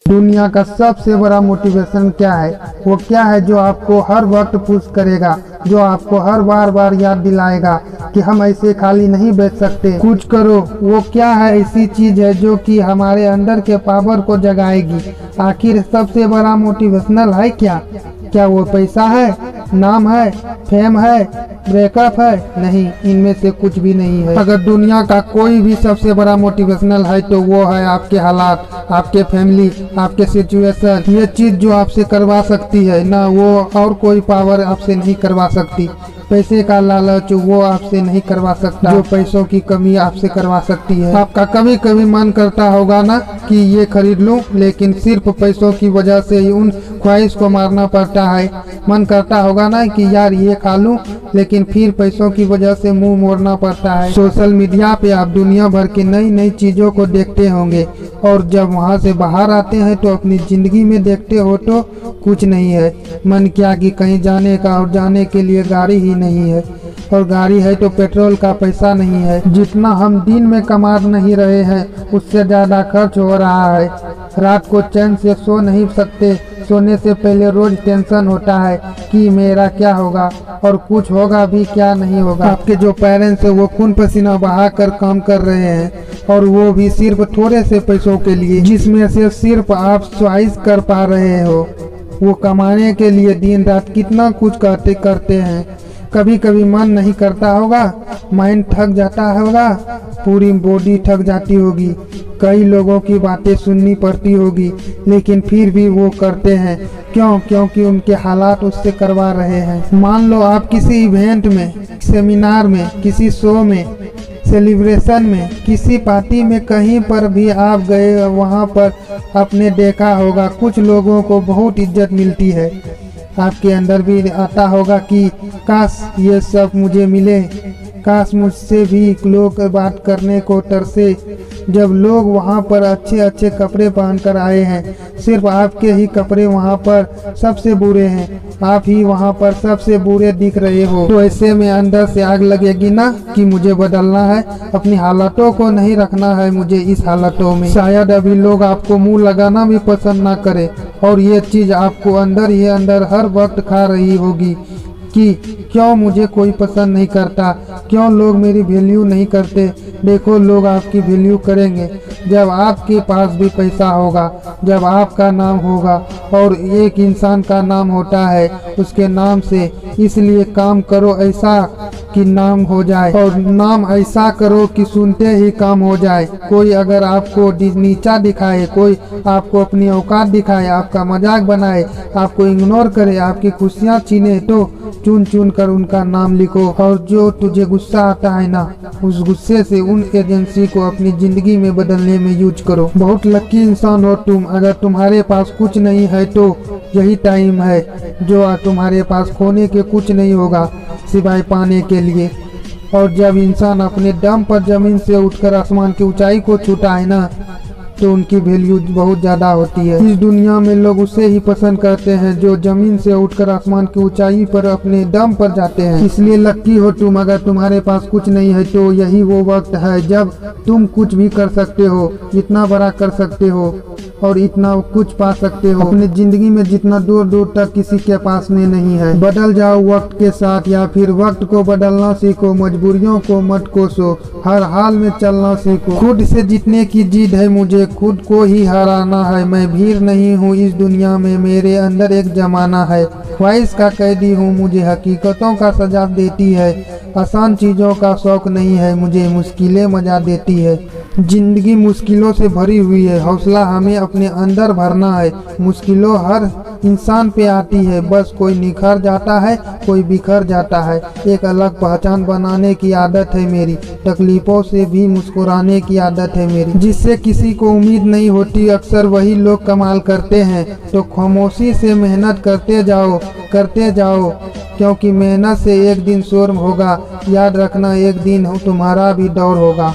दुनिया का सबसे बड़ा मोटिवेशन क्या है? वो क्या है जो आपको हर वक्त पुश करेगा, जो आपको हर बार याद दिलाएगा कि हम ऐसे खाली नहीं बैठ सकते, कुछ करो। वो क्या है ऐसी चीज है जो कि हमारे अंदर के पावर को जगाएगी? आखिर सबसे बड़ा मोटिवेशनल है क्या? क्या वो पैसा है, नाम है, फेम है, ब्रेकअप है? नहीं, इनमें से कुछ भी नहीं है। अगर दुनिया का कोई भी सबसे बड़ा मोटिवेशनल है तो वो है आपके हालात, आपके फैमिली, आपके सिचुएशन। ये चीज जो आपसे करवा सकती है ना, वो और कोई पावर आपसे नहीं करवा सकती। पैसे का लालच वो आपसे नहीं करवा सकता, जो पैसों की कमी आपसे करवा सकती है। आपका कभी कभी मन करता होगा ना कि ये खरीद लूं, लेकिन सिर्फ पैसों की वजह से ही उन ख्वाहिश को मारना पड़ता है। मन करता होगा ना कि यार ये खा लूं, लेकिन फिर पैसों की वजह से मुंह मोड़ना पड़ता है। सोशल मीडिया पे आप दुनिया भर की नई नई चीजों को देखते होंगे, और जब वहाँ से बाहर आते हैं तो अपनी जिंदगी में देखते हो तो कुछ नहीं है। मन किया कि कहीं जाने का, और जाने के लिए गाड़ी ही नहीं है, और गाड़ी है तो पेट्रोल का पैसा नहीं है। जितना हम दिन में कमा नहीं रहे हैं उससे ज्यादा खर्च हो रहा है। रात को चैन से सो नहीं सकते, सोने से पहले रोज टेंशन होता है कि मेरा क्या होगा, और कुछ होगा भी क्या नहीं होगा। आपके जो पेरेंट्स है वो खून पसीना बहा कर काम कर रहे हैं, और वो भी सिर्फ थोड़े से पैसों के लिए, जिसमें से सिर्फ आप च्वाइस कर पा रहे हो। वो कमाने के लिए दिन रात कितना कुछ करते हैं। कभी कभी मन नहीं करता होगा, माइंड थक जाता होगा, पूरी बॉडी थक जाती होगी, कई लोगों की बातें सुननी पड़ती होगी, लेकिन फिर भी वो करते हैं। क्यों? क्योंकि उनके हालात उससे करवा रहे हैं। मान लो आप किसी इवेंट में, सेमिनार में, किसी शो में, सेलिब्रेशन में, किसी पार्टी में, कहीं पर भी आप गए, वहाँ पर आपने देखा होगा कुछ लोगों को बहुत इज्जत मिलती है। आपके अंदर भी आता होगा कि काश ये सब मुझे मिले, काश मुझसे भी लोग बात करने को तरसे। जब लोग वहाँ पर अच्छे अच्छे कपड़े पहनकर आए हैं, सिर्फ आपके ही कपड़े वहाँ पर सबसे बुरे हैं, आप ही वहाँ पर सबसे बुरे दिख रहे हो, तो ऐसे में अंदर से आग लगेगी ना कि मुझे बदलना है, अपनी हालातों को नहीं रखना है मुझे इस हालातों में। शायद अभी लोग आपको मुंह लगाना भी पसंद ना करे, और ये चीज आपको अंदर ही अंदर हर वक्त खा रही होगी कि क्यों मुझे कोई पसंद नहीं करता, क्यों लोग मेरी वैल्यू नहीं करते। देखो, लोग आपकी वैल्यू करेंगे जब आपके पास भी पैसा होगा, जब आपका नाम होगा, और एक इंसान का नाम होता है उसके नाम से। इसलिए काम करो ऐसा कि नाम हो जाए, और नाम ऐसा करो कि सुनते ही काम हो जाए। कोई अगर आपको नीचा दिखाए, कोई आपको अपनी औकात दिखाए, आपका मजाक बनाए, आपको इग्नोर करे, आपकी खुशियाँ छीने, तो चुन चुन कर उनका नाम लिखो। और जो तुझे गुस्सा आता है ना, उस गुस्से से उन एजेंसी को अपनी जिंदगी में बदलने में यूज करो। बहुत लकी इंसान हो तुम। अगर तुम्हारे पास कुछ नहीं है तो यही टाइम है जो तुम्हारे पास खोने के कुछ नहीं होगा सिवाय पाने के लिए। और जब इंसान अपने दम पर जमीन से उठकर आसमान की ऊंचाई को छूता है ना, तो उनकी वैल्यू बहुत ज्यादा होती है। इस दुनिया में लोग उसे ही पसंद करते हैं जो जमीन से उठकर आसमान की ऊंचाई पर अपने दम पर जाते हैं। इसलिए लकी हो तुम। अगर तुम्हारे पास कुछ नहीं है तो यही वो वक्त है जब तुम कुछ भी कर सकते हो, इतना बड़ा कर सकते हो, और इतना कुछ पा सकते हो अपनी जिंदगी में जितना दूर दूर तक किसी के पास में नहीं है। बदल जाओ वक्त के साथ, या फिर वक्त को बदलना सीखो, मजबूरियों को मत कोसो, हर हाल में चलना सीखो। खुद से जीतने की जिद है मुझे, खुद को ही हराना है। मैं भीड़ नहीं हूँ इस दुनिया में, मेरे अंदर एक जमाना है। ख्वाहिश का कैदी हूँ, मुझे हकीकतों का सजा देती है। आसान चीजों का शौक नहीं है मुझे, मुश्किलें मजा देती है। जिंदगी मुश्किलों से भरी हुई है, हौसला हमें अपने अंदर भरना है। मुश्किलों हर इंसान पे आती है, बस कोई निखर जाता है, कोई बिखर जाता है। एक अलग पहचान बनाने की आदत है मेरी, तकलीफों से भी मुस्कुराने की आदत है मेरी। जिससे किसी को उम्मीद नहीं होती, अक्सर वही लोग कमाल करते हैं। तो खामोशी से मेहनत करते जाओ, क्योंकि मेहनत से एक दिन शोर होगा। याद रखना, एक दिन तुम्हारा भी दौर होगा।